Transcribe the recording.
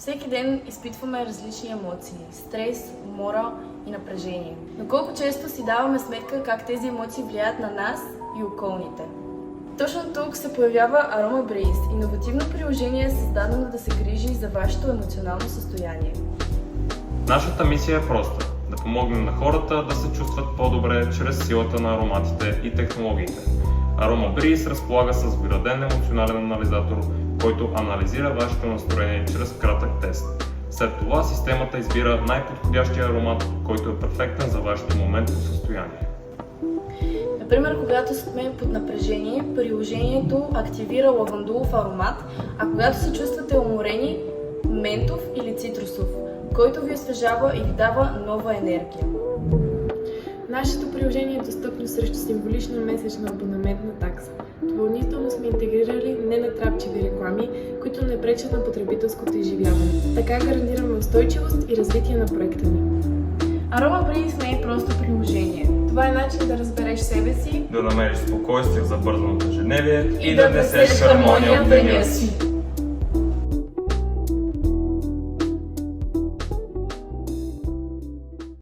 Всеки ден изпитваме различни емоции – стрес, умора и напрежение. Но колко често си даваме сметка как тези емоции влияят на нас и околните? Точно тук се появява Aroma Breeze – иновативно приложение, създадено да се грижи за вашето емоционално състояние. Нашата мисия е проста – да помогнем на хората да се чувстват по-добре чрез силата на ароматите и технологиите. Aroma Breeze разполага с вграден емоционален анализатор, който анализира вашето настроение чрез кратък тест. След това системата избира най-подходящия аромат, който е перфектен за вашето моментно състояние. Например, когато сме под напрежение, приложението активира лавандулов аромат, а когато се чувствате уморени – ментов или цитрусов, който ви освежава и ви дава нова енергия. Нашето приложение е достъпно срещу символична месечна абонаментна такса. Допълнително сме интегрирали ненатрапчиви реклами, които не пречат на потребителското изживяване. Така гарантираме устойчивост и развитие на проекта ни. Aroma Breeze не е просто приложение. Това е начин да разбереш себе си, Да намериш спокойствие в забързаното ежедневие и да внесеш хармония в деня си.